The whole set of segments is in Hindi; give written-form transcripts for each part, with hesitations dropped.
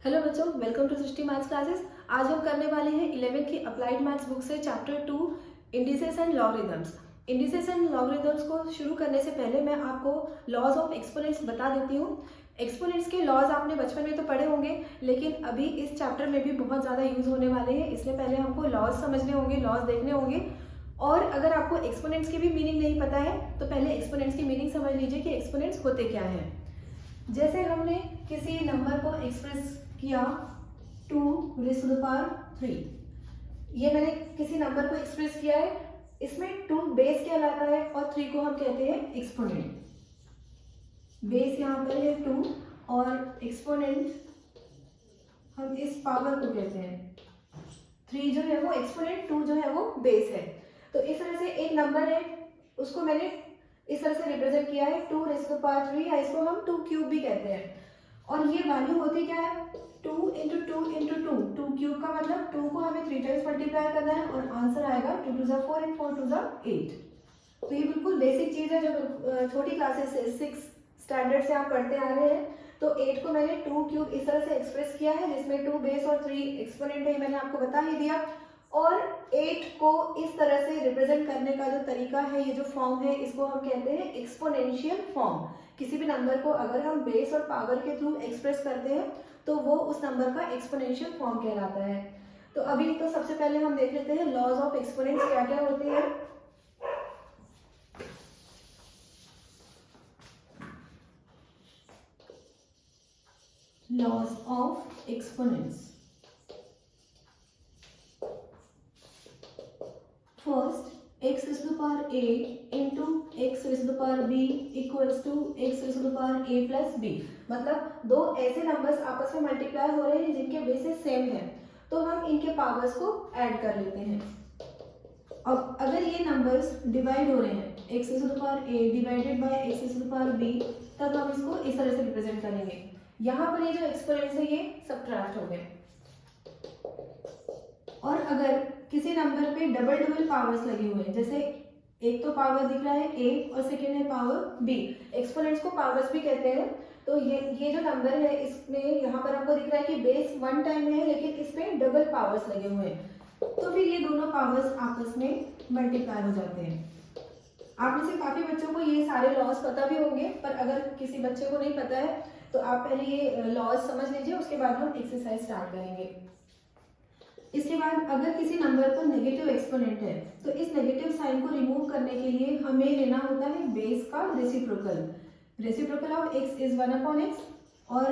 हेलो बच्चों, welcome to Srishti maths classes. आज हम करने वाले हैं 11वीं की अप्लाइड मैथ्स बुक से chapter 2 indices and logarithms. Indices and logarithms को शुरू करने से पहले मैं आपको लॉज ऑफ एक्सपोनेंट्स बता देती हूँ। एक्सपोनेंट्स के लॉज आपने बचपन में तो पढ़े होंगे, लेकिन अभी इस चैप्टर में भी बहुत ज़्यादा यूज होने वाले हैं, इसलिए पहले हमको लॉज समझने होंगे, लॉज देखने होंगे। और अगर आपको एक्सपोनेंट्स की भी मीनिंग नहीं पता है तो पहले एक्सपोनेंट्स की मीनिंग समझ लीजिए कि एक्सपोनेंट्स होते क्या हैं। जैसे हमने किसी नंबर को एक्सप्रेस किया 2 रेज़ टू द पावर 3, ये मैंने किसी नंबर को एक्सप्रेस किया है, इसमें 2 बेस कहलाता है और 3 को हम कहते हैं एक्सपोनेंट। बेस यहाँ पर है 2 और एक्सपोनेंट हम इस पावर को कहते हैं। 3 जो है वो एक्सपोनेंट, 2 जो है वो बेस है। तो इस तरह से एक नंबर है, उसको मैंने इस तरह से रिप्रेजेंट किया है 2 रेज़ टू द पावर 3, या इसको हम 2 क्यूब भी कहते हैं। और ये वैल्यू होती क्या है? 2 इंटू 2 इंटू 2, 2 क्यूब का मतलब 2 को हमें 3 टाइम्स मल्टीप्लाई करना है और आंसर आएगा 2 टू ज़ा 4 एंड 4 टू ज़ा 8। तो ये बिल्कुल बेसिक चीज़ है जो छोटी क्लासेस से 6 स्टैंडर्ड से आप पढ़ते आ रहे हैं। तो 8 को मैंने 2 क्यूब इस तरह से एक्सप्रेस किया है, जिसमें 2 बेस और 3 एक्सपोनेंट है, मैंने आपको बता ही दिया। और 8 को इस तरह से रिप्रेजेंट करने का जो तरीका है, ये जो फॉर्म है, इसको हम कहते हैं एक्सपोनेंशियल फॉर्म। किसी भी नंबर को अगर हम बेस और पावर के थ्रू एक्सप्रेस करते हैं तो वो उस नंबर का एक्सपोनेंशियल फॉर्म कहलाता है। तो अभी तो सबसे पहले हम देख लेते हैं लॉज ऑफ एक्सपोनेंट्स क्या क्या होते हैं। Laws of exponents. First, x raised to the power a into x raised to the power b equals to x raised to the power a plus b। मतलब दो ऐसे नंबर्स आपस में मल्टीप्लाई हो रहे हैं जिनके बेसिस सेम है, तो हम इनके पावर्स को ऐड कर लेते हैं। अब अगर ये नंबर्स डिवाइड हो रहे हैं, x raised to the power a divided by x raised to the power b, तब हम इसको इस तरह से रिप्रेजेंट करेंगे। यहाँ पर ये जो एक्सपोनेंट्स है ये सब्ट्रैक्ट हो गए। और अगर किसी नंबर पे डबल डबल पावर्स लगे हुए हैं, जैसे एक तो पावर दिख रहा है a और सेकेंड है पावर b, एक्सपोनेंट्स को पावर्स भी कहते हैं। तो ये जो नंबर है, इसमें यहाँ पर आपको दिख रहा है कि बेस 1 टाइम है, लेकिन इसमें डबल पावर्स लगे हुए हैं, तो फिर ये दोनों पावर्स आपस में मल्टीप्लाई हो जाते हैं। आप में से काफी बच्चों को ये सारे लॉज पता भी होंगे, पर अगर किसी बच्चे को नहीं पता है तो आप पहले ये लॉज समझ लीजिए, उसके बाद हम एक्सरसाइज स्टार्ट करेंगे। इसके बाद अगर किसी नंबर पर नेगेटिव एक्सपोनेंट है तो इस नेगेटिव साइन को रिमूव करने के लिए हमें लेना होता है बेस का reciprocal. Reciprocal of x is 1/x, और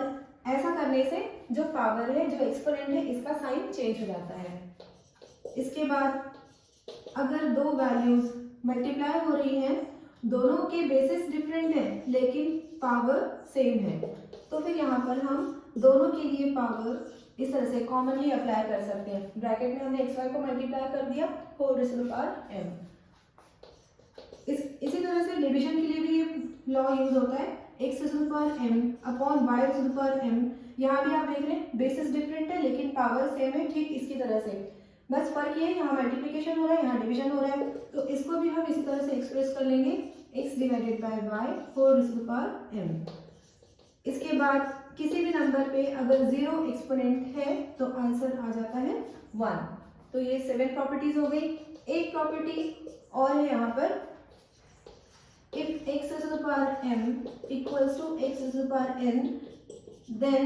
ऐसा करने से जो पावर है, जो एक्सपोनेंट है, इसका साइन चेंज हो जाता है। इसके बाद अगर दो वैल्यूज मल्टीप्लाई हो रही हैं, दोनों के बेसिस डिफरेंट है लेकिन पावर सेम है, तो फिर यहाँ पर हम दोनों के लिए पावर इस तरह से कॉमनली अप्लाई कर सकते हैं। ब्रैकेट में हमने xy को मल्टीप्लाई कर दिया 4 raise to the power m। इसी तरह से डिवीजन के लिए भी ये लॉ यूज होता है, x raise to the power m upon y raise to the power m। यहाँ भी आप देख रहे हैं बेसिस डिफरेंट है लेकिन पावर सेम है, ठीक इसकी तरह से, बस फर्क ये है यहाँ मल्टीप्लिकेशन हो रहा है, यहाँ डिवीजन हो रहा है। तो इसको भी हम इसी तरह से एक्सप्रेस कर लेंगे, x divided by y 4 raise to the power m। इसके बाद किसी भी नंबर पे अगर 0 एक्सपोनेंट है तो आंसर आ जाता है 1। तो ये 7 प्रॉपर्टीज हो गई। एक प्रॉपर्टी और है यहाँ पर, if x raised to the power m equals to x raised to the power n, then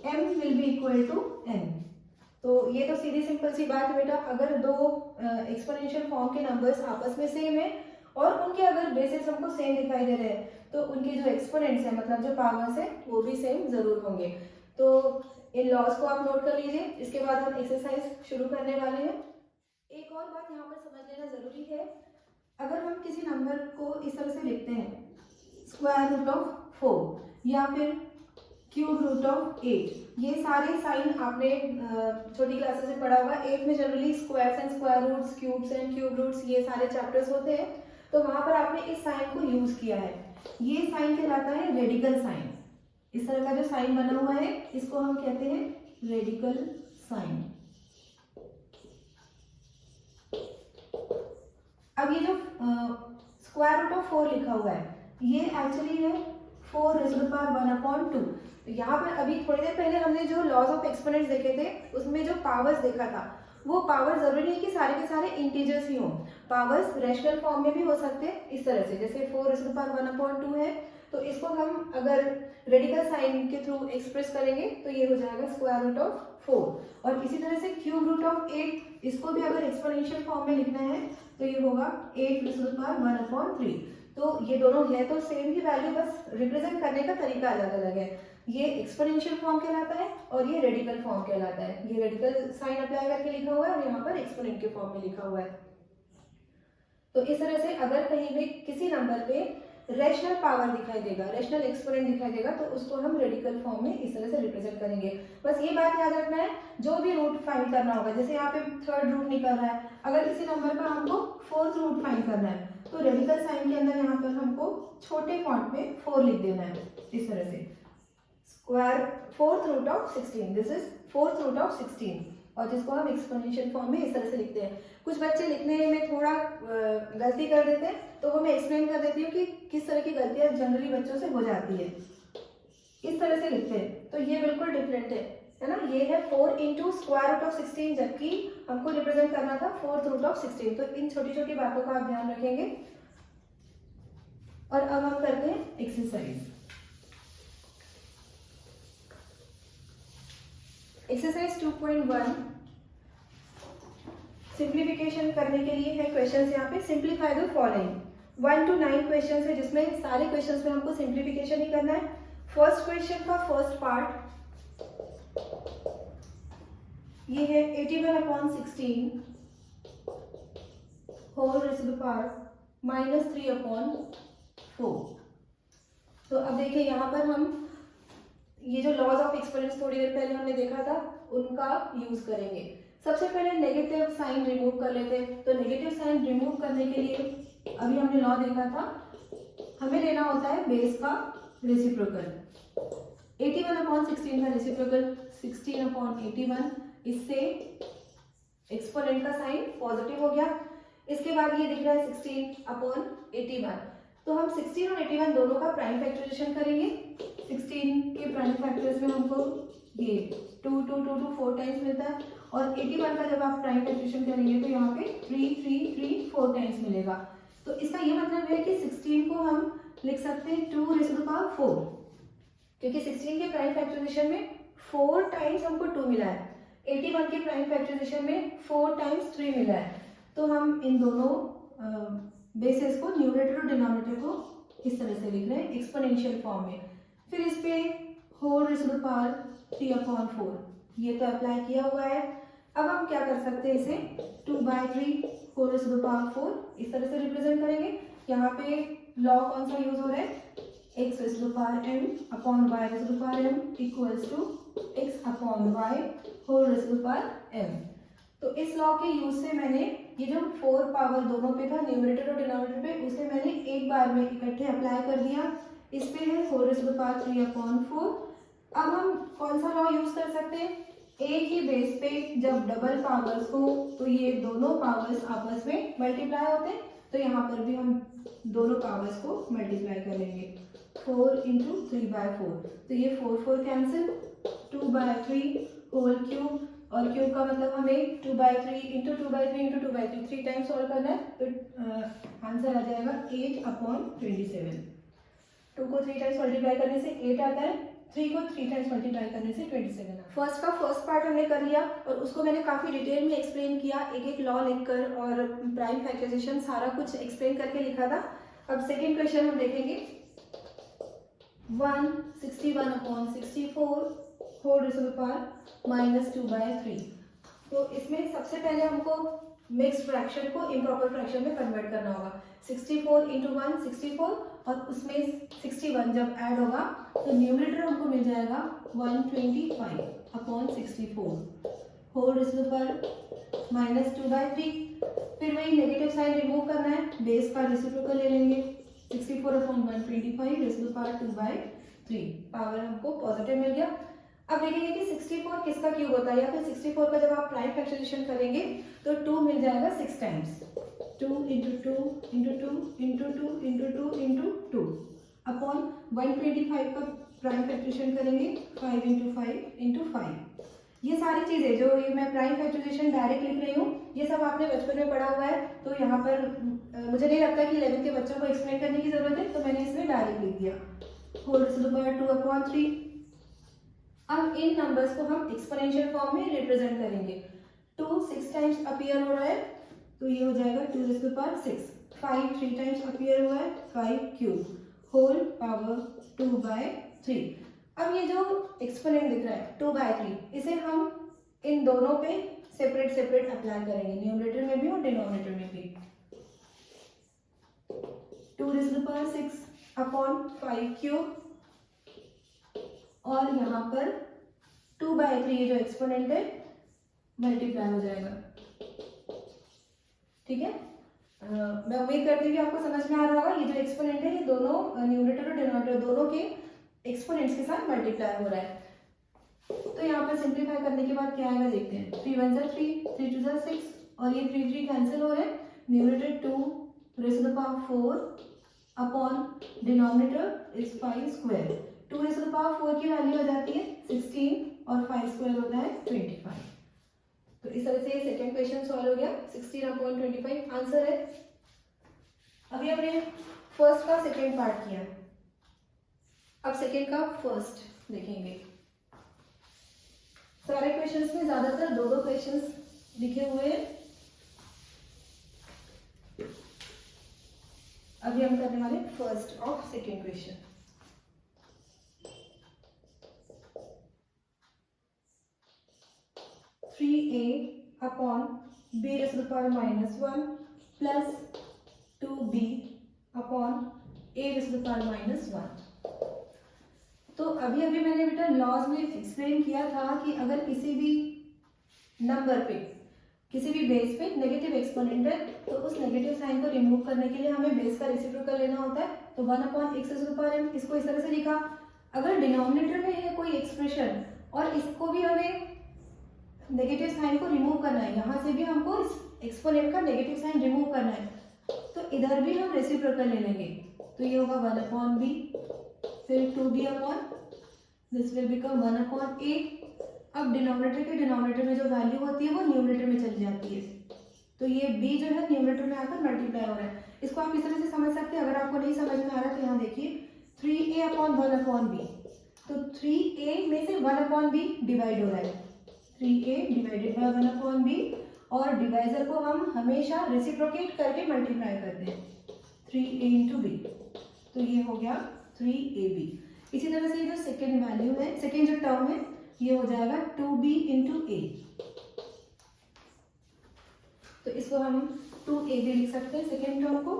m will be equal to n। तो ये तो सीधी सिंपल सी बात है बेटा, अगर दो एक्सपोनेंशियल फॉर्म के नंबर्स आपस में सेम है और उनके अगर बेसिस हमको सेम दिखाई दे रहे हैं, तो उनके जो एक्सपोनेंट्स हैं, मतलब जो पावर्स हैं, वो भी सेम जरूर होंगे। तो इन लॉज को आप नोट कर लीजिए। इसके बाद हम एक्सरसाइज शुरू करने वाले हैं। एक और बात यहाँ पर समझ लेना जरूरी है, अगर हम किसी नंबर को इस तरह से लिखते हैं स्क्वायर रूट ऑफ 4 या फिर क्यूब रूट ऑफ 8, ये सारे साइन आपने छोटी क्लासेस में पढ़ा होगा। 8 में generally squares and square roots, cubes and cube roots, ये सारे चैप्टर्स होते हैं, तो वहां पर आपने इस साइन को यूज किया है। ये साइन कहलाता है रेडिकल साइन। इस तरह का जो साइन बना हुआ है इसको हम कहते हैं रेडिकल साइन। अब ये जो स्क्वायर रूट ऑफ 4 लिखा हुआ है, ये एक्चुअली है 4 रेज़ टू द पावर 1/2। तो यहाँ पर अभी थोड़ी देर पहले हमने जो लॉज ऑफ एक्सपोनेंट्स देखे थे उसमें जो पावर्स देखा था, वो पावर जरूरी नहीं कि सारे के सारे इंटीजर्स ही हों। पावर्स रैशनल फॉर्म में भी हो सकते हैं इस तरह से, जैसे 4⁻1/2 है, तो इसको हम अगर रेडिकल साइन के थ्रू एक्सप्रेस करेंगे तो ये हो जाएगा √4। और इसी तरह से ⁵8, इसको भी अगर एक्सपोनेंशियल फॉर्म में लिखना है तो ये होगा 8⁻1/3। तो ये दोनों है तो सेम ही वैल्यू, बस रिप्रेजेंट करने का तरीका अलग अलग है। ये एक्सपोनेंशियल फॉर्म कहलाता है और ये रेडिकल फॉर्म कहलाता है। ये रेडिकल साइन अप्लाई करके लिखा हुआ है और यहाँ पर एक्सपोनेंट के फॉर्म में लिखा हुआ है। तो इस तरह से अगर कहीं भी किसी नंबर पे रैशनल पावर दिखाई देगा, रैशनल एक्सपोनेंट दिखाई देगा, तो उसको हम रेडिकल फॉर्म में इस तरह से रिप्रेजेंट करेंगे। बस ये बात याद रखना है, जो भी रूट फाइंड करना होगा, जैसे यहाँ पे थर्ड रूट निकल रहा है, अगर किसी नंबर का हमको फोर्थ रूट फाइंड करना है तो रेडिकल साइन के अंदर यहाँ पर हमको छोटे फॉन्ट में 4 लिख देना है इस तरह से, √4 दिस इज √4 और जिसको हम एक्सपोनेंशियल फॉर्म में इस तरह से लिखते हैं। कुछ बच्चे लिखने में थोड़ा गलती कर देते हैं, तो वो मैं एक्सप्लेन कर देती हूँ कि किस तरह की गलतियाँ जनरली बच्चों से हो जाती है। इस तरह से लिखते हैं तो ये बिल्कुल डिफरेंट है ना। ये है 4 × √16, जबकि हमको रिप्रेजेंट करना था 4th√16। तो इन छोटी छोटी बातों का आप ध्यान रखेंगे। और अब हम करते हैं एक्सरसाइज। एक्सरसाइज 2.1 सिंप्लीफिकेशन करने के लिए है क्वेश्चंस। यहाँ पे simplify the following 1 to 9 questions है, जिसमें सारे क्वेश्चंस में हमको सिंप्लीफिकेशन ही करना है। फर्स्ट क्वेश्चन का फर्स्ट पार्ट ये है 81/16 whole raise to the power -3/4। तो अब देखिए यहाँ पर हम ये जो लॉज ऑफ एक्सपोनेंट्स थोड़ी देर पहले हमने देखा था उनका यूज करेंगे। सबसे पहले नेगेटिव साइन रिमूव कर लेते हैं। तो नेगेटिव साइन रिमूव करने के लिए अभी हमने लॉ देखा था, हमें लेना होता है बेस का रेसिप्रोकल। 81/16 का रेसिप्रोकल 16/81, इससे एक्सपोनेंट का साइन पॉजिटिव हो गया। इसके बाद ये दिख रहा है 16/81, तो हम 16 और 81 दोनों का प्राइम फैक्टराइजेशन करेंगे। 16 के प्राइम फैक्टर्स में हमको ये 2 2 2 2 4 टाइम्स मिलता है, और 81 का जब आप प्राइम फैक्टराइजेशन करेंगे तो यहाँ पे 3 3 3 4 टाइम्स मिलेगा। तो इसका ये मतलब है कि 16 को हम लिख सकते हैं 2⁻4, क्योंकि 16 के प्राइम फैक्टराइजेशन में 4 टाइम्स हमको 2 मिला है, 81 के प्राइम फैक्टराइजेशन में 4 टाइम्स 3 मिला है। तो हम इन दोनों बेसिस को, न्यूमरेटर और डिनोमिनेटर को इस तरह से लिख रहे हैं एक्सपोनेंशियल फॉर्म में। फिर इस पे whole raise to the power 3/4 ये तो अप्लाई किया हुआ है। अब हम क्या कर सकते हैं, इसे 2/3 whole raise to the power 4 इस तरह से रिप्रेजेंट करेंगे। यहाँ पे लॉ कौन सा यूज हो रहा है, x raise to the power m upon y raise to the power m equals to x upon y whole raise to the power m। तो इस लॉ के यूज से मैंने ये जो 4 पावर दोनों पे था, न्यूमरेटर और डिनोमिनेटर पे, उसे मैंने एक बार में इकट्ठे अप्लाई कर दिया। इस पे है whole raise to the power 3/4। अब हम कौन सा लॉ यूज कर सकते हैं, एक ही बेस पे जब डबल पावर्स हो तो ये दोनों पावर्स आपस में मल्टीप्लाई होते हैं, तो यहाँ पर भी हम दोनों पावर्स को मल्टीप्लाई करेंगे। 4 × 3/4, तो ये 4 4 कैंसिल, 2/3 होल क्यूब, और क्यूब का मतलब हमें 2/3 × 2/3 × 2/3 3 टाइम्स सॉल्व करना है, तो आंसर आ जाएगा 8/27। 2 को 3 टाइम्स मल्टीप्लाई करने से 8 आता है, 3 को 3 टाइम्स मल्टीप्लाई करने से 27 आता है। फर्स्ट का फर्स्ट पार्ट हमने कर लिया और उसको मैंने काफ़ी डिटेल में एक्सप्लेन किया, एक एक लॉ लिखकर और प्राइम फैक्टराइजेशन सारा कुछ एक्सप्लेन करके लिखा था। अब सेकेंड क्वेश्चन हम देखेंगे। 161/64 whole raise to the power -2/3। तो इसमें सबसे पहले हमको मिक्स्ड फ्रैक्शन को इम्प्रॉपर फ्रैक्शन में कन्वर्ट करना होगा। 64 × 1 64, और उसमें 61 जब ऐड होगा तो न्यूमरेटर हमको मिल जाएगा 125/64 whole raise to the power -2/3। फिर वही नेगेटिव साइन रिमूव करना है, बेस का रेसिप्रोकल ले लेंगे, 64/125 raise to the power 2/3, power हमको पॉजिटिव मिल गया। अब देखेंगे कि 64 किसका क्यूब होता है, या फिर 64 का जब आप प्राइम फैक्टराइजेशन करेंगे तो 2 मिल जाएगा 6 टाइम्स, 2 × 2 × 2 × 2 × 2 × 2 अपॉन 125 का प्राइम फैक्टराइजेशन करेंगे 5 इंटू 5 इंटू 5। ये सारी चीज़ें जो ये मैं प्राइम फैक्टराइजेशन डायरेक्ट लिख रही हूँ, ये सब आपने बचपन में पढ़ा हुआ है, तो यहाँ पर मुझे नहीं लगता कि 11th के बच्चों को एक्सप्लेन करने की जरूरत है, तो मैंने इसमें डायरेक्ट लिख दिया whole raise to the power 2/3। अब इन नंबर्स को हम एक्सपोनेंशियल फॉर्म में रिप्रेजेंट करेंगे। 2 6 टाइम्स अपीयर हो रहा है, तो ये हो जाएगा 2 raise to the power 6। 5 3 times appear हुआ है, 5 क्यूब होल पावर 2/3। अब ये जो एक्सपोनेंट दिख रहा है 2/3, इसे हम इन दोनों पे सेपरेट सेपरेट अप्लाई करेंगे, न्यूमरेटर में भी और डिनोमिनेटर में भी। 2 raise to the power 6 upon 5 cube, और यहाँ पर 2/3 जो एक्सपोनेंट है मल्टीप्लाई हो जाएगा। ठीक है, मैं उम्मीद करती हूँ कि आपको समझ में आ रहा होगा। ये जो एक्सपोनेंट है ये दोनों न्यूमरेटर और डिनोमिनेटर दोनों के एक्सपोनेंट्स के साथ मल्टीप्लाई हो रहा है। तो यहाँ पर सिंप्लीफाई करने के बाद क्या आएगा देखते हैं। 3 1 जा 3, 3 2 जा 6, और ये 3 3 कैंसिल हो रहे हैं। Numerator 2 raise to the power 4 upon denominator is 5 square. 2 raise to the power 4 की वैल्यू हो जाती है 16 और 5 स्क्वायर होता है 25। तो इस तरह से सेकंड क्वेश्चन सॉल्व हो गया। 16/25 आंसर है। अभी हमने फर्स्ट का सेकंड पार्ट किया, अब सेकंड का फर्स्ट देखेंगे। सारे क्वेश्चंस में ज्यादातर दो दो क्वेश्चंस लिखे हुए हैं। अभी हम करने वाले first of second question. (3a upon b raise to the power -1 plus 2b upon a raise to the power -1। तो अभी अभी मैंने बेटा लॉज में एक्सप्लेन किया था कि अगर किसी भी नंबर पे, किसी भी बेस पे नेगेटिव एक्सपोनेंट है, तो उस नेगेटिव साइन को रिमूव करने के लिए हमें बेस का रेसिप्रोकल लेना होता है। तो 1/x raise to the power m, इसको इस तरह से लिखा। अगर डिनोमिनेटर में है कोई एक्सप्रेशन और इसको भी हमें नेगेटिव साइन को रिमूव करना है, यहाँ से भी हमको इस एक्सपोनेंट का नेगेटिव साइन रिमूव करना है, तो इधर भी हम रेसिप्रोकल ले लेंगे। तो ये होगा 1/b, फिर 2b upon this will become 1/a। अब डिनोमिनेटर के डिनोमिनेटर में जो वैल्यू होती है वो न्यूमरेटर में चली जाती है, तो ये b जो है न्यूमरेटर में आकर मल्टीप्लाई हो रहा है। इसको आप इस तरह से समझ सकते हैं। अगर आपको नहीं समझ में आ रहा है तो यहाँ देखिए 3a अपॉन 1/b, तो 3a में से 1/b डिवाइड हो रहा है, 3a डिवाइडेड बाय 1/b, और डिवाइजर को हम हमेशा रेसिप्रोकेट करके मल्टीप्लाई करते हैं, 3a इंटू b, तो ये हो गया 3ab। इसी तरह से ये जो सेकेंड वैल्यू है, सेकेंड जो टर्म है, ये हो जाएगा 2b इंटू a, तो इसको हम 2ab लिख सकते हैं सेकेंड टर्म को।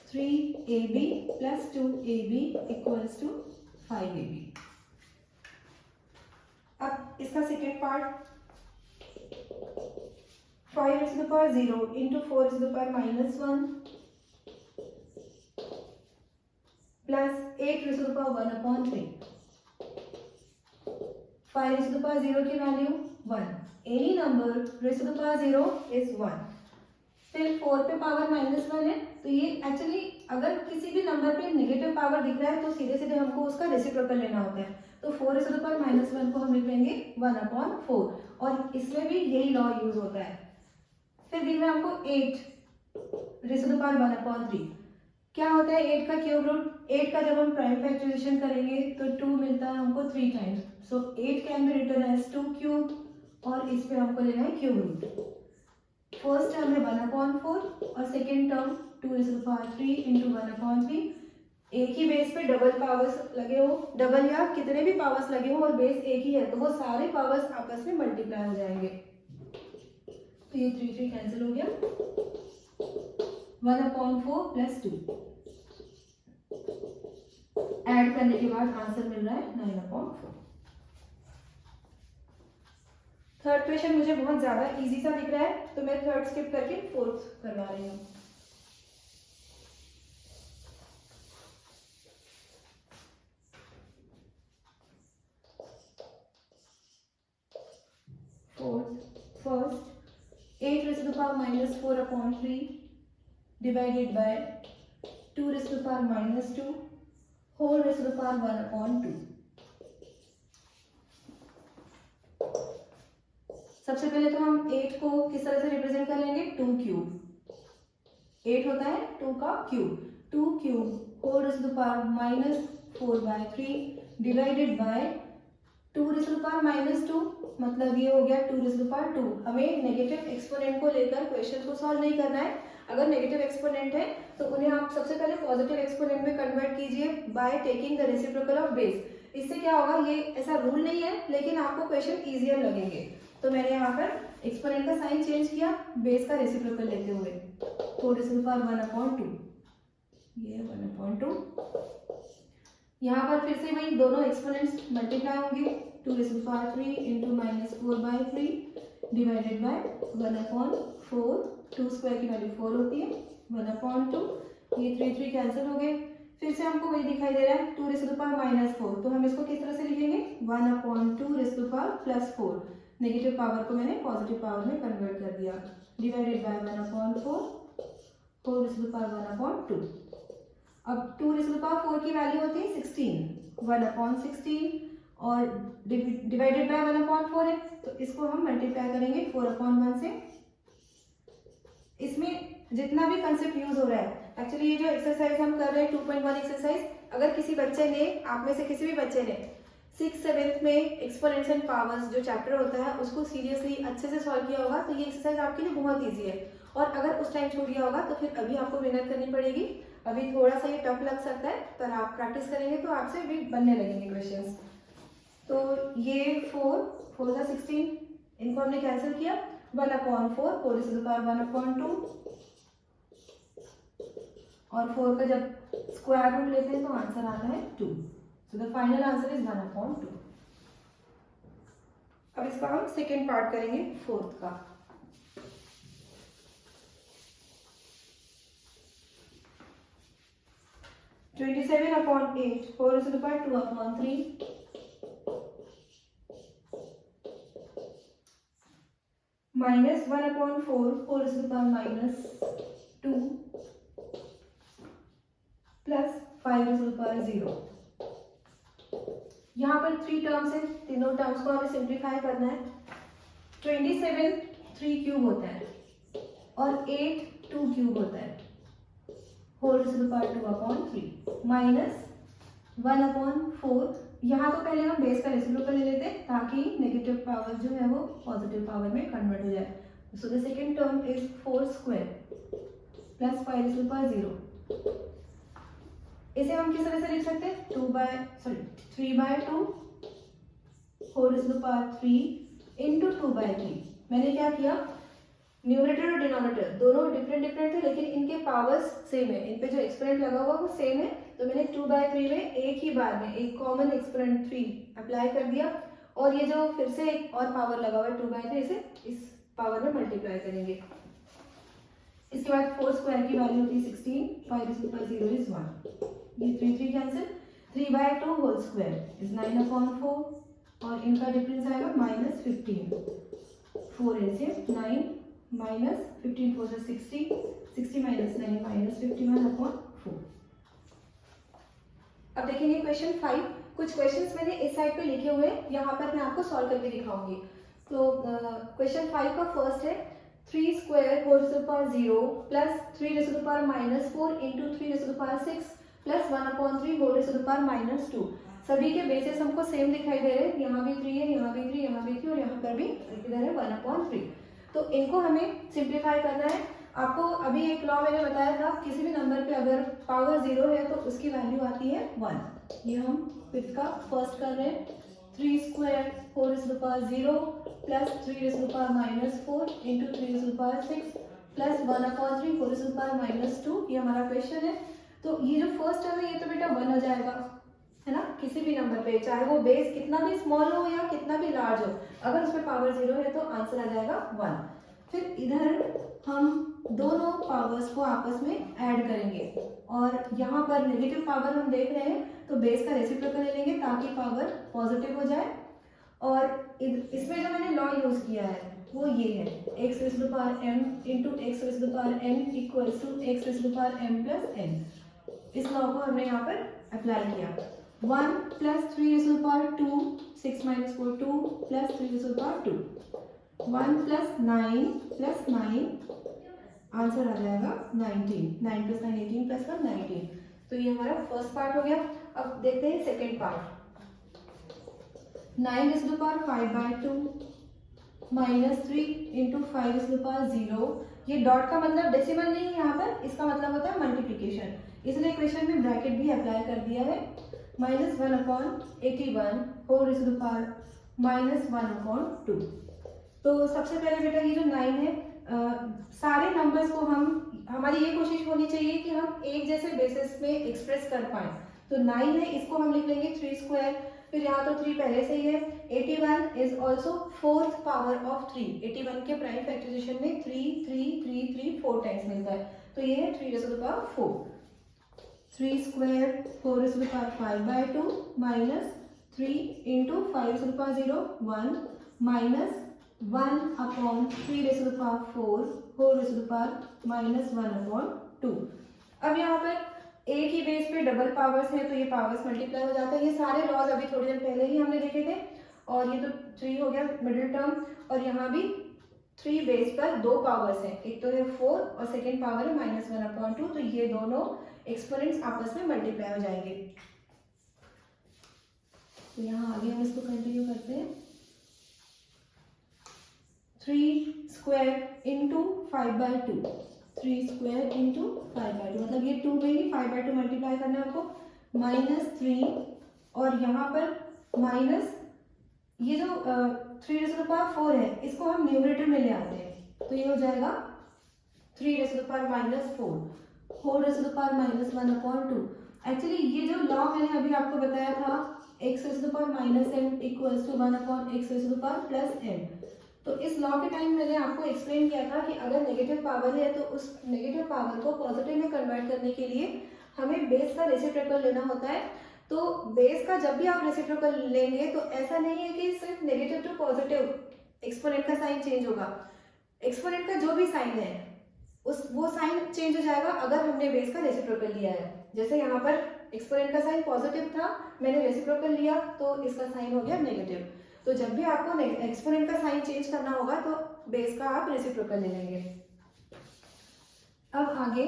3ab plus 2ab equals to 5ab। अब इसका second part 5 raise to the power 0 into 4 raise to the power -1 plus 8 raise to the power 1/3। 5 raise to the power 0 की value 1, any number raise to the power 0 is 1। फिर 4 पे पावर -1 है, तो ये एक्चुअली अगर किसी भी नंबर पे नेगेटिव पावर दिख रहा है तो सीधे सीधे हमको उसका रेसिप्रोकल लेना होता है। तो 4 रेज़ टू द पावर -1 को हम लिख लेंगे 1/4, और इसमें भी यही लॉ यूज होता है। फिर दिख रहा है हमको 8 रेज़ टू द पावर 1/3। क्या होता है 8 का क्यूब रूट? 8 का जब हम प्राइम फैक्टराइजेशन करेंगे तो 2 मिलता है हमको 3 times, so 8 can be written as 2 cube, और इस पे हमको लेना है क्यूब रूट। फर्स्ट टर्म है 1/4 और second term 2 raise to the power 3 into 1/3। एक ही बेस पे डबल पावर्स लगे हो, डबल या कितने भी पावर्स लगे हो और बेस एक ही है, तो वो सारे पावर्स आपस में मल्टीप्लाई हो जाएंगे। तो ये 3 3 कैंसिल हो गया, 1/4 प्लस 2 ऐड करने के बाद आंसर मिल रहा है 9/4। थर्ड क्वेश्चन मुझे बहुत ज्यादा इजी सा दिख रहा है, तो मैं थर्ड स्किप करके फोर्थ करवा रही हूँ। First 8 raise to the power -4/3 divided by 2 raise to the power -2 whole raise to the power 1/2। सबसे पहले तो हम 8 को किस तरह से रिप्रेजेंट कर लेंगे, 2 क्यूब। 8 होता है 2 का cube, 2 cube whole raise to the power -4/3 divided by 2 raise to the power -2, मतलब ये हो गया 2 रेज़ टू द पावर 2। हमें नेगेटिव एक्सपोनेंट को लेकर क्वेश्चन को सॉल्व नहीं करना है। अगर नेगेटिव एक्सपोनेंट है तो उन्हें आप सबसे पहले पॉजिटिव एक्सपोनेंट में कन्वर्ट कीजिए by taking the reciprocal of base. इससे क्या होगा, ये ऐसा रूल नहीं है लेकिन आपको क्वेश्चन ईजियर लगेंगे। तो मैंने यहाँ पर एक्सपोनेंट का साइन चेंज किया, बेस का रेसिप्रोकल लेते हुए 4 रेज़ टू द पावर 1/2, ये 1/2। यहाँ पर फिर से वही दोनों एक्सपोनेंट्स मल्टीप्लाई होंगे, 2 raise to the power 3 into -4/3 divided by 1/4। 2 square की वैल्यू 4 होती है, 1/2। ये 3 कैंसिल हो गए। फिर से हमको वही दिखाई दे रहा है 2 रेज़ टू द पावर -4, तो हम इसको किस तरह से लिखेंगे, 1/2 raise to the power +4। Negative power को मैंने पॉजिटिव पावर में कन्वर्ट कर दिया, divided by 1/4 whole raise to the power 1/2। अब 2 रेज़ टू द पावर 4 की वैल्यू होती है 16, 1/16 और डिवाइडेड बाय 1/4 है, तो इसको हम मल्टीप्लाई करेंगे 4/1 से। इसमें जितना भी कंसेप्ट यूज हो रहा है, एक्चुअली ये जो एक्सरसाइज हम कर रहे हैं 2.1 एक्सरसाइज, अगर किसी बच्चे ने, आप में से किसी भी बच्चे ने 6th 7th में एक्सपोनेंट्स एंड पावर्स जो चैप्टर होता है उसको सीरियसली अच्छे से सॉल्व किया होगा तो ये एक्सरसाइज आपके लिए बहुत ईजी है। और अगर उस टाइम छूट गया होगा तो फिर अभी आपको मेहनत करनी पड़ेगी। अभी थोड़ा सा ये टफ लग सकता है पर आप प्रैक्टिस करेंगे तो आपसे भी बनने लगेंगे क्वेश्चन। तो ये 4 का 16, इनको हमने कैंसिल किया, 1/4 4 रेज़ टू द पावर 1/2 और 4 का जब स्क्वायर रूट लेते हैं तो आंसर आता है 2। So the final answer is 1/2। अब इसका हम सेकेंड पार्ट करेंगे 4th का। (27/8) 4 raise to the power 2/3 minus 1/4 4 raise to the power -2 plus 5 raise to the power 0। यहाँ पर 3 टर्म्स है, तीनों टर्म्स को हमें सिंप्लीफाई करना है। 27 3 क्यूब होता है और 8 2 क्यूब होता है, whole raise to the power 2/3 minus 1/4। यहाँ तो पहले हम बेस का रेसिप्रोकल ले लेते हैं ताकि नेगेटिव पावर जो है वो पॉजिटिव पावर में कन्वर्ट हो जाए। So the second term is 4 square plus 5 raise to the power 0। इसे हम किस तरह से लिख सकते हैं, 3/2 whole raise to the power 3 into 2/3। मैंने क्या किया, न्यूमरेटर और डिनोमिनेटर दोनों डिफरेंट थे लेकिन इनके पावर्स सेम है, इन पे जो एक्सपोनेंट लगा हुआ वो सेम है, तो मैंने 2/3 में एक ही बार में एक कॉमन एक्सपोनेंट 3 अप्लाई कर दिया और ये जो फिर से एक और पावर लगा हुआ है 2/3 इसे इस पावर में मल्टीप्लाई करेंगे। इसके बाद 4 स्क्वायर की वैल्यू होती है 16, 5 raise to the power 0 is 1। ये 3 कैंसिल, 3/2 होल स्क्वायर इज 9/4 और इनका डिफरेंस आएगा -15। 4 LCM 9 माइनस 15 4 से 60 माइनस 9 -51/4। अब देखेंगे क्वेश्चन 5। कुछ क्वेश्चंस मैंने इस साइड पे लिखे हुए हैं, यहाँ पर मैं आपको सॉल्व करके दिखाऊंगी। तो क्वेश्चन 5 का फर्स्ट है 3 square whole raise to the power 0 plus 3 raise to the power -4 into 3 raise to the power 6 plus 1/3 whole raise to the power -2। सभी के बेसिस हमको सेम दिखाई दे रहे हैं, यहाँ भी 3 है, यहाँ भी 3, यहाँ भी 3 और यहाँ पर भी इधर है 1/3। तो इनको हमें सिंप्लीफाई करना है। आपको अभी एक लॉ मैंने बताया था, किसी भी नंबर पे अगर पावर 0 है तो उसकी वैल्यू आती है 1। ये हम 5th का फर्स्ट कर रहे हैं, 3 square whole raise to the power 0 plus 3 raise to the power -4 into 3 raise to the power 6 plus 1/3 whole raise to the power -2। ये हमारा क्वेश्चन है। तो ये जो फर्स्ट टर्म है ये तो बेटा 1 हो जाएगा, है ना, किसी भी नंबर पे चाहे वो बेस कितना भी स्मॉल हो या कितना भी लार्ज हो, अगर उसमें पावर 0 है तो आंसर आ जाएगा 1। फिर इधर हम दोनों पावर्स को आपस में ऐड करेंगे और यहाँ पर नेगेटिव पावर हम देख रहे हैं तो बेस का रेसिप्रोकल ले लेंगे ताकि पावर पॉजिटिव हो जाए। और इसमें जो मैंने लॉ यूज किया है वो ये है, x raise to the power m into x raise to the power n equals to x raise to the power m plus n। इस लॉ को हमने यहाँ पर अप्लाई किया। 1 plus 3 raise to the power 2, 6 minus 4 2 plus 3 raise to the power 2, 1 plus 9 plus 9, answer आ जाएगा 19। 9 प्लस 9 18 प्लस 1 19। तो ये हमारा फर्स्ट पार्ट हो गया। अब देखते हैं second part. 9 raise to the power 5/2 minus 3 into 5 raise to the power 0। ये डॉट का मतलब डेसिमल नहीं है यहाँ पर, इसका मतलब होता है मल्टीप्लिकेशन, इसलिए इक्वेशन में ब्रैकेट भी अप्लाई कर दिया है। Minus 1/81 whole raise to the power minus 1/2। तो सबसे पहले बेटा ये जो 9 है, सारे नंबर्स को हमारी ये कोशिश होनी चाहिए कि हम एक जैसे बेसिस में एक्सप्रेस कर पाए। तो 9 है, इसको हम लिख लेंगे 3 स्क्वायर, फिर यहाँ तो 3 पहले से ही है। 81 is also fourth power of 3। 81 के प्राइम फैक्टराइजेशन में 3 3 3 3 4 टाइम्स मिलता है, तो ये है 3 raise to the power 4। 3 square 4 raise to the power 5/2 minus 3 into 5 raise to the power 0 1 minus 1/3 raise to the power 4 whole raise to the power minus 1/2। अब यहाँ पर एक ही बेस पे डबल पावर्स हैं, तो ये पावर्स मल्टीप्लाई हो जाता है। ये सारे लॉज अभी थोड़ी देर पहले ही हमने देखे थे, और ये तो 3 हो गया मिडिल टर्म, और यहाँ भी 3 बेस पर 2 पावर्स हैं, एक तो है 4 और सेकेंड पावर है माइनस 1/2। तो ये दोनों एक्सपोनेंट्स आपस में मल्टीप्लाई हो जाएंगे। तो यहाँ आगे हम इसको कंटिन्यू करते हैं। 3 स्क्वायर इंटू 5/2, 3 स्क्वायर इंटू 5/2, मतलब ये 2 में ही 5/2 मल्टीप्लाई करना है आपको। माइनस 3, और यहाँ पर माइनस ये जो 3 रेज़ टू द पावर 4 है, इसको हम न्यूमरेटर में ले आते हैं, तो ये हो जाएगा 3 raise to the power minus 4 whole raise to the power minus 1/2। Actually ये जो लॉ मैंने अभी आपको बताया था, x raise to the power minus m equals to 1/x raise to the power plus m, तो इस लॉ के टाइम मैंने आपको एक्सप्लेन किया था कि अगर नेगेटिव पावर है तो उस नेगेटिव पावर को पॉजिटिव में कन्वर्ट करने के लिए हमें बेस का रेसिप्रोकल लेना होता है। तो बेस का जब भी आप रेसिप्रोकल लेंगे तो ऐसा नहीं है कि सिर्फ नेगेटिव टू पॉजिटिव एक्सपोनेंट का साइन चेंज होगा। एक्सपोनेंट का जो भी साइन है वो साइन चेंज हो जाएगा अगर हमने बेस का रेसिप्रोकल लिया है। जैसे यहाँ पर एक्सपोनेंट का साइन पॉजिटिव था, मैंने रेसिप्रोकल लिया तो इसका साइन हो गया नेगेटिव। तो जब भी आपको एक्सपोनेंट का साइन चेंज करना होगा तो बेस का आप रेसिप्रोकल ले लेंगे। अब आगे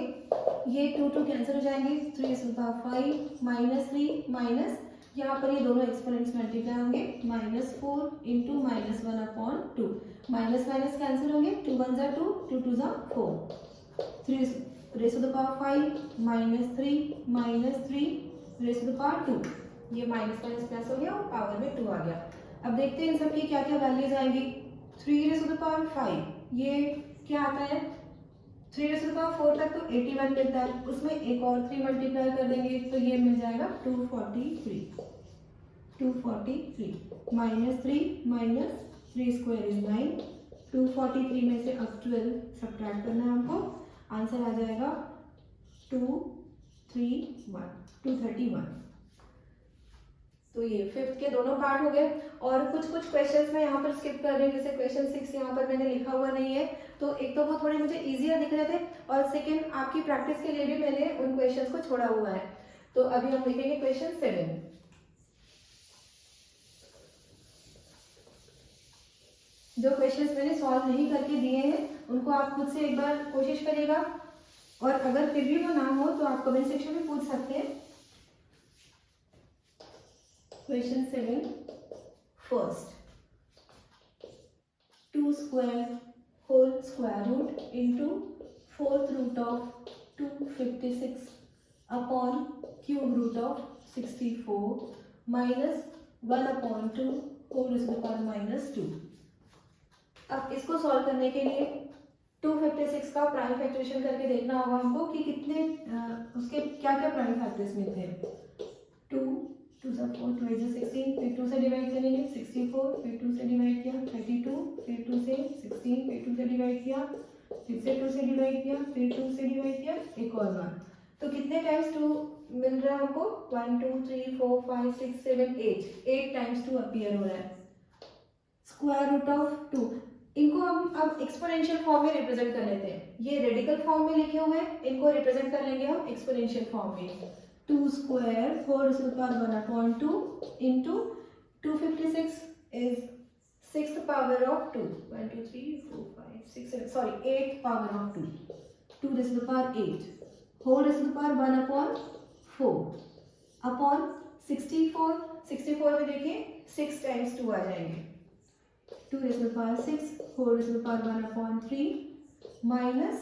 ये 2 2 कैंसिल हो जाएंगे, 3 raise to the power 5 minus 3 minus, यहाँ पर ये दोनों एक्सपोनेंट्स मल्टीप्लाई होंगे, minus 4 into minus 1/2, minus minus cancel होंगे, 2 1 ज़ा 2 2 2 ज़ा 4। 3 raise to the power 5 minus 3 minus 3 raise to the power 2, ये माइनस माइनस प्लस हो गया और पावर में 2 आ गया। अब देखते हैं इन सब की क्या क्या वैल्यूज आएंगी। 3 रेज़ टू द पावर 5, ये क्या आता है, 3 रेज़ टू द पावर 4 तक तो 81 मिलता है, उसमें एक और 3 मल्टीप्लाई कर देंगे तो ये मिल जाएगा 243 माइनस 3 माइनस 3 स्क्वायर इज 9, 243 में से अब 12 सब्ट्रैक्ट करना है हमको, आंसर आ जाएगा 231। तो ये फिफ्थ के दोनों पार्ट हो गए। और कुछ क्वेश्चंस मैं यहाँ पर स्किप कर रही हूँ, जैसे क्वेश्चन 6 यहाँ पर मैंने लिखा हुआ नहीं है, तो एक तो वो थोड़े मुझे इजियर दिख रहे थे, और सेकंड आपकी प्रैक्टिस के लिए भी मैंने उन क्वेश्चंस को छोड़ा हुआ है। तो अभी हम लिखेंगे क्वेश्चन 7। जो क्वेश्चंस मैंने सॉल्व नहीं करके दिए हैं उनको आप खुद से एक बार कोशिश करिएगा, और अगर फिर भी वो ना हो तो आप कमेंट सेक्शन में पूछ सकते हैं। Question 7, first 2 square whole square root into 4th root of 256 upon cube root of 64 minus 1/2 whole raised to the power minus 2। अब इसको सॉल्व करने के लिए 256 का प्राइम फैक्टराइजेशन करके देखना होगा हमको कि कितने उसके क्या क्या प्राइम फैक्टर्स मिलते हैं। 2 2 सा 4 2 8 16, फिर 2 से डिवाइड करेंगे 64, फिर 2 से डिवाइड किया 32, फिर 2 से 16, फिर 2 से डिवाइड किया, फिर से 2 से डिवाइड किया, फिर 2 से डिवाइड किया, एक और बार। तो कितने टाइम्स 2 मिल रहा है हमको, 1 2 3 4 5 6 7 8 टाइम्स 2 अपीयर हो रहा है। स्क्वायर रूट ऑफ 2, इनको हम अब एक्सपोनेंशियल फॉर्म में रिप्रेजेंट कर लेते हैं। ये रेडिकल फॉर्म में लिखे हुए हैं, इनको रिप्रेजेंट कर लेंगे हम एक्सपोनेंशियल फॉर्म में। 2 square 4 raised to the power 1 upon 2 into 256 is 6th power of 2. 1 2 3 4 5 6 7 sorry 8th power of 2. 2 raised to the power 8 whole raised to the power 1 upon 4 upon 64. 64 में देखिए 6 times 2 आ जाएंगे. 2 raised to the power 6 4 raised to the power 1 upon 3 minus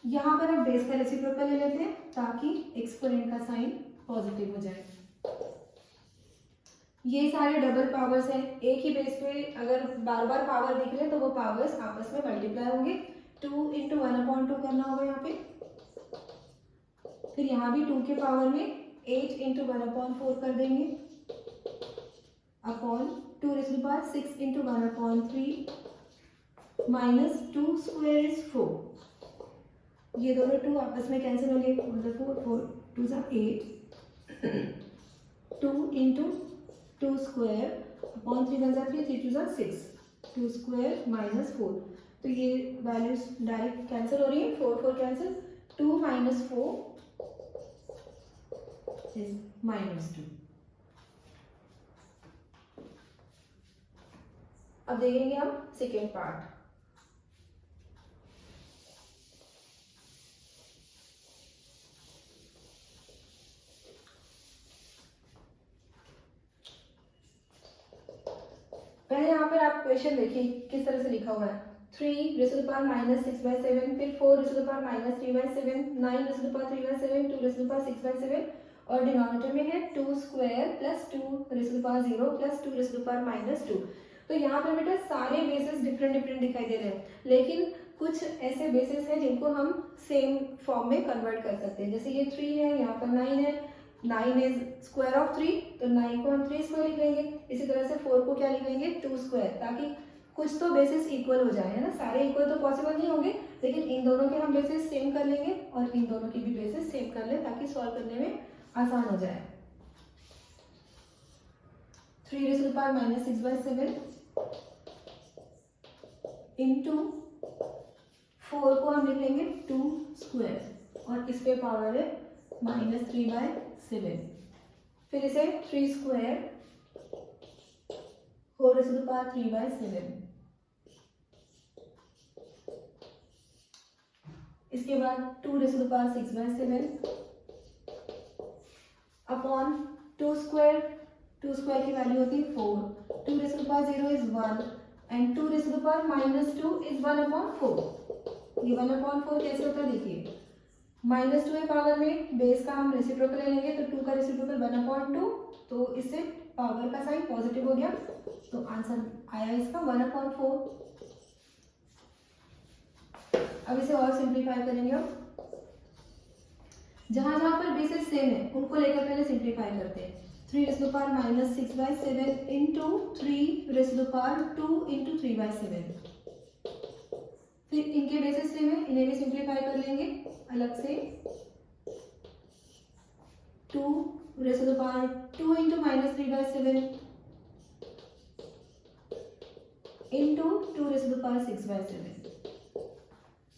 यहाँ पर हम बेस का रेसिप्रोकल ले लेते हैं ताकि एक्सपोनेंट का साइन पॉजिटिव हो जाए. ये सारे डबल पावर्स हैं. एक ही बेस पे अगर बार बार पावर दिख रहे तो वो पावर्स आपस में मल्टीप्लाई होंगे. 2 इंटू 1 अपॉन 2 करना होगा यहाँ पे. फिर यहाँ भी 2 के पावर में 8 इंटू 1 अपॉन 4 कर देंगे upon 2 raise to the power 6 into 1 upon 3 minus 2 square is 4. ये दोनों 2 आपस में कैंसिल होंगे. 4 4 2 सा 8 2 इंटू 2 स्क्वायर अपॉन 3 सा 3 3 2 सा 6 2 स्क्वायर माइनस 4. तो ये वैल्यूज डायरेक्ट कैंसिल हो रही है. 4 4 कैंसिल. 2 minus 4 is minus 2. अब देखेंगे हम सेकेंड पार्ट. पहले यहाँ पर आप क्वेश्चन देखिए किस तरह से लिखा हुआ है. 3 raise to the power minus 6/7 फिर 4 raise to the power minus 3/7 9 raise to the power 3/7 2 raise to the power 6/7 और डिनोमिनेटर में है 2 square plus 2 raise to the power 0 plus 2 raise to the power minus 2. तो यहाँ पर बेटा सारे बेसिस डिफरेंट डिफरेंट दिखाई दे रहे हैं, लेकिन कुछ ऐसे बेसिस हैं जिनको हम सेम फॉर्म में कन्वर्ट कर सकते हैं. जैसे ये 3 है, यहाँ पर 9 है. 9 इज स्क्वायर ऑफ 3 तो 9 को हम 3 स्क्वायर लिख लेंगे. इसी तरह से 4 को क्या लिख लेंगे 2 स्क्वायर, ताकि कुछ तो बेसिस इक्वल हो जाए, है ना. सारे इक्वल तो पॉसिबल नहीं होंगे, लेकिन इन दोनों के हम बेसिस सेम कर लेंगे और इन दोनों की भी बेसिस सेम कर लें ताकि सॉल्व करने में आसान हो जाए. 3 raise to the power minus 6/7 into 4 को हम लिख लेंगे 2 स्क्वायर और इस पे पावर है माइनस 3/7. फिर इसे 3 square whole raise to the power 3/7. इसके बाद 2 raise to the power 6/7 upon 2 square. 2 square की वैल्यू होती है 4. 2 raise to the power 0 is 1 and 2 raise to the power minus 2 is 1 upon 4. ये 1 अपॉन 4 कैसे होता है देखिए. माइनस 2 है पावर में, बेस का हम रेसिप्रोकल ले लेंगे तो 2 का रेसिप्रोकल 1 अपॉन 2, तो इससे पावर का साइन पॉजिटिव हो गया. तो आंसर आया इसका 1 अपॉन 4. अब इसे और सिंप्लीफाई करेंगे हम. जहां जहां पर बेसिस सेम है उनको लेकर पहले सिंप्लीफाई करते हैं. 3 raise to the power minus 6/7 into 3 raise to the power 2 into 3/7. फिर इनके बेसिस सेम है, इन्हें भी सिंप्लीफाई कर लेंगे अलग से. 2 raise to the power 2 into minus 3/7 into 2 raise to the power 6/7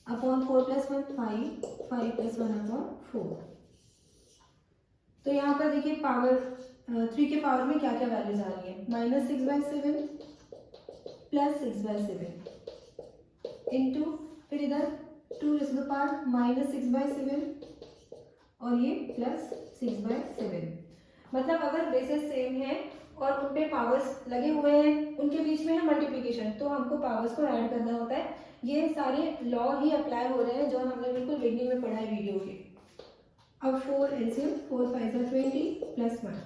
upon 4 plus 1 5 5 plus 1 upon 4. तो यहाँ पर देखिए पावर 3 के पावर में क्या क्या वैल्यूज आ रही है. माइनस 6/7 प्लस 6/7 इंटू फिर इधर 2 raise to the power minus 6/7 और ये प्लस 6/7. मतलब अगर बेसिस सेम है और उन पे पावर्स लगे हुए हैं, उनके बीच में है मल्टीप्लिकेशन, तो हमको पावर्स को ऐड करना होता है. ये सारे लॉ ही अप्लाई हो रहे हैं जो हमने बिल्कुल बिगनिंग में पढ़ा है वीडियो के. अब 4 एलसीएम 4 5 20 प्लस 1.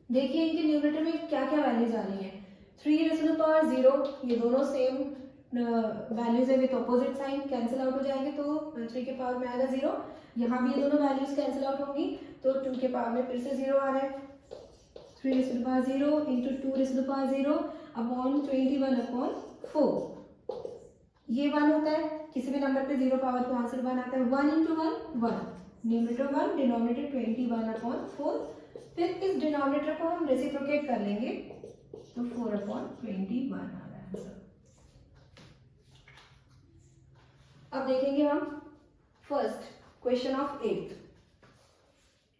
देखिए इनके न्यूमरेटर में क्या क्या वैल्यूज आ रही हैं. 3 रेज़ टू द पावर 0, ये दोनों सेम वैल्यूज है with opposite sign, cancel out हो जाएंगे तो 3 के पावर में आएगा 0. यहाँ भी ये दोनों वैल्यूज कैंसिल आउट होंगी तो 2 के पावर में फिर से 0 आ रहा है. 3 raise to the power 0 into 2 raise to the power 0 upon 21 upon 4. ये 1 होता है, किसी भी नंबर पे 0 पावर तो आंसर 1 आता है. 1 इंटू 1 1, न्यूमरेटर 1 डिनोमिनेटर 21 अपॉन 4. फिर इस डिनोमिनेटर को हम रेसिप्रोकेट कर लेंगे तो 4 अपॉन 21 आ रहा है आंसर. अब देखेंगे हम फर्स्ट क्वेश्चन ऑफ 8th.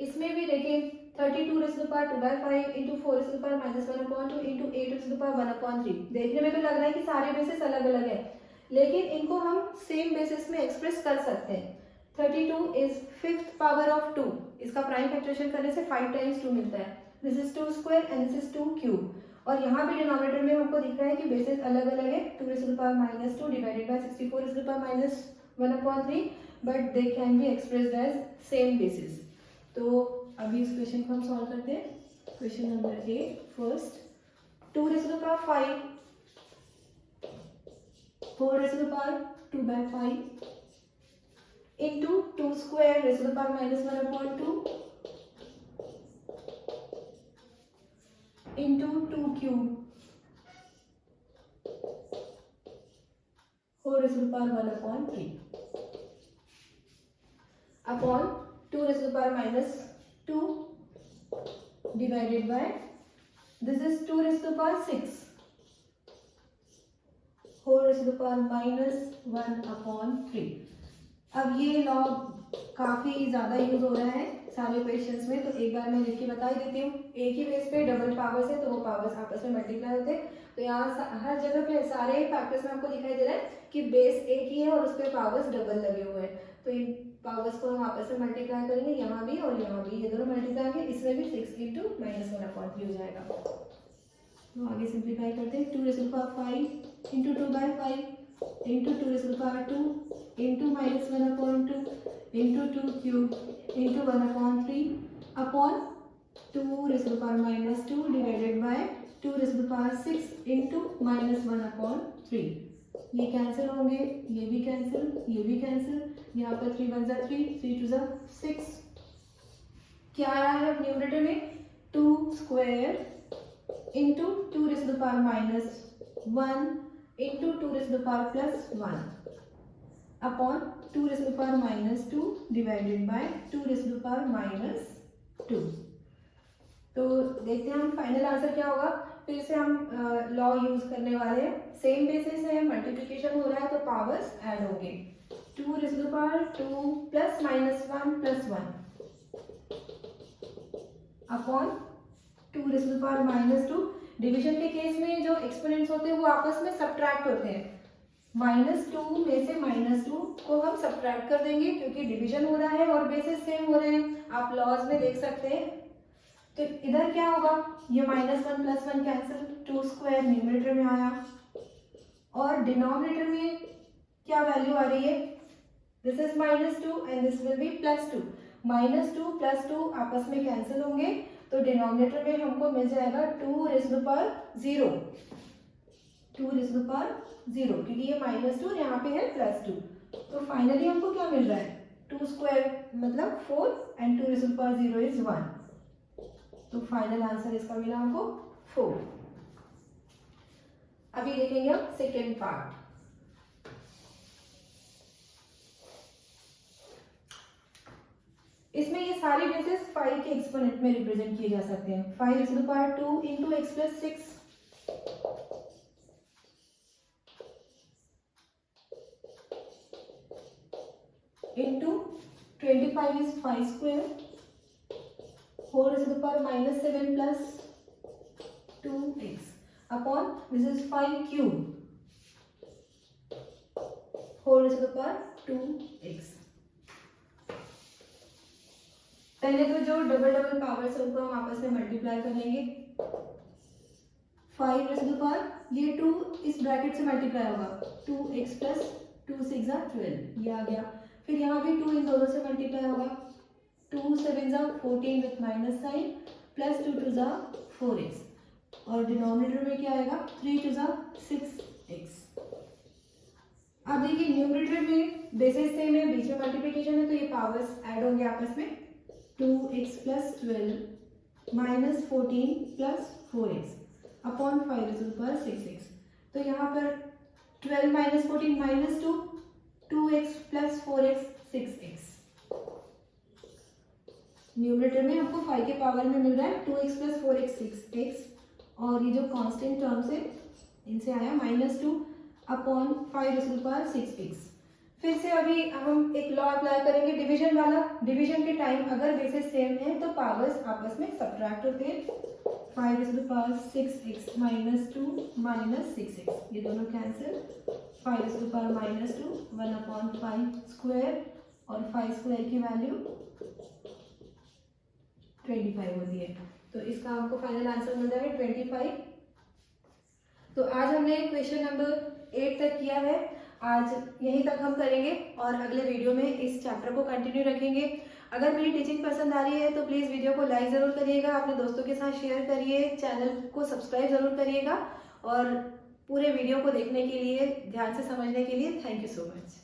इसमें भी देखिए 32 raise to the power 2/5 into 4 raise to the power -1/2 into 8 raise to the power 1/3। देखने में तो लग रहा है कि सारे बेसिस अलग अलग है, लेकिन इनको हम सेम बेसिस में एक्सप्रेस कर सकते हैं। 32 इज 5th पावर ऑफ 2, इसका प्राइम फैक्टराइजेशन करने से 5 टाइम्स 2 मिलता है। This is 2 square and this is 2 cube. और यहाँ पे डिनोमिनेटर में हमको दिख रहा है कि बेसिस अलग अलग है, 2 raise to the power -2 divided by 64 raise to the power -1/3, but they can be expressed as same basis. तो अभी इस क्वेश्चन को हम सॉल्व करते हैं। Question number 8 first, 2 raise to the power 5 4 raise to the power 2/5 into 2 square raised to the power -1/2 into 2 cube whole raised to the power 1/3 upon 2 raised to the power -2 divided by, this is 2 raised to the power 6 whole raised to the power -1/3। अब ये लॉग काफ़ी ज़्यादा यूज हो रहा है सारे क्वेश्चंस में, तो एक बार मैं लिख के बता ही देती हूँ। एक ही बेस पे डबल पावर्स है तो वो पावर्स आपस में मल्टीप्लाई होते हैं। तो यहाँ हर जगह पे सारे फैक्टर्स में आपको दिखाई दे रहा है कि बेस एक ही है और उस पर पावर्स डबल लगे हुए हैं। तो इन पावर्स को हम आपस में मल्टीप्लाई करेंगे, यहाँ भी और यहाँ भी, ये दोनों मल्टीप्लाई होंगे। इसमें भी 6 इंटू -1/3 हो जाएगा। तो आगे सिंप्लीफाई करते हैं। 2 raise to the power 5 into 2/5 into 2 raise to the power 2 into -1/2 into 2 cube into 1/3 upon 2 raise to the power -2 divided by 2 raise to the power 6 into -1/3। ये कैंसिल होंगे, ये भी कैंसिल, ये भी कैंसिल। यहाँ पर 3 1 3, 3 2 6। क्या आया है अब न्यूमरेटर में? 2 square into 2 raise to the power -1 into 2 raise to the power +1 upon 2 raise to the power -2 divided by 2 raise to the power -2। तो देखते हैं हम फाइनल आंसर क्या होगा। फिर से हम लॉ यूज करने वाले हैं। सेम बेसिस है, मल्टीप्लिकेशन हो रहा है तो पावर्स ऐड होंगे। 2 raise to the power 2 plus -1 plus 1 upon 2 raise to the power -2। Division के केस में जो एक्सपोनेंट्स होते हैं वो आपस में सब्ट्रैक्ट होते हैं। -2 में से -2 को हम सब्ट्रैक्ट कर देंगे क्योंकि डिवीजन हो रहा है और बेसिस सेम हो रहे हैं। आप लॉज में देख सकते हैं। तो इधर क्या होगा, ये -1 प्लस 1 कैंसिल, 2 स्क्वायर न्यूमरेटर में आया और डिनोमिनेटर में क्या वैल्यू आ रही है? This is -2 and this will be +2। -2 plus 2 आपस में कैंसिल होंगे तो डिनोमिनेटर में हमको मिल जाएगा 2 raise to the power 0, 2 raise to the power 0, क्योंकि ये -2 यहाँ पे है +2। तो फाइनली हमको क्या मिल रहा है? 2 स्क्वायर मतलब 4 and 2 raise to the power 0 is 1। तो फाइनल आंसर इसका मिला हमको 4। अभी देखेंगे हम सेकेंड पार्ट। इसमें ये सारे बेसिस 5 के एक्सपोनेंट में रिप्रेजेंट किए जा सकते हैं। 5 raise to the power 2 into x plus 6 into 25 is 5 square 4 raised to the power -7 plus 2x upon this is 5 cube whole raised to the power 2x। पहले तो जो डबल पावर्स है उनको हम आपस में मल्टीप्लाई करेंगे। 5 raised to the power, ये 2 इस ब्रैकेट से मल्टीप्लाई होगा, 2x प्लस 2 6 12, ये आ गया। फिर यहाँ भी 2 इन दोनों से मल्टीप्लाई होगा, 2 7 14 with minus sign plus 2 2 4x और डिनोमिनेटर में क्या आएगा? 3 2 6x। अब देखिए न्यूमरेटर में बेसिस सेम है, बीच में मल्टीप्लिकेशन है तो ये पावर्स ऐड होंगे आपस में। 2x plus 12 minus 14 plus 4x upon 5 raise to the power 6x। तो यहाँ पर 12 minus 14 -2, 2x plus 4x 6x। Numerator में हमको 5 के पावर में मिल रहा है 2x प्लस 4x 6x और ये जो कांस्टेंट टर्म्स है इनसे आया -2 upon 5 raise to the power 6x। फिर से अभी हम एक लॉ अप्लाई करेंगे डिवीजन वाला। डिवीजन के टाइम अगर बेसिस सेम है तो पावर्स आपस में सब्ट्रैक्ट होते हैं। 5 raised to the power 6x minus 2 minus 6x, ये दोनों cancel. 5 raised to the power minus 2 1/5 square, और 5 स्क्वायर की वैल्यू 25 होती है। तो इसका आपको फाइनल आंसर मिल जाएगा 25। तो आज हमने क्वेश्चन नंबर 8 तक किया है। आज यहीं तक हम करेंगे और अगले वीडियो में इस चैप्टर को कंटिन्यू रखेंगे। अगर मेरी टीचिंग पसंद आ रही है तो प्लीज़ वीडियो को लाइक ज़रूर करिएगा, अपने दोस्तों के साथ शेयर करिए, चैनल को सब्सक्राइब ज़रूर करिएगा और पूरे वीडियो को देखने के लिए, ध्यान से समझने के लिए थैंक यू सो मच।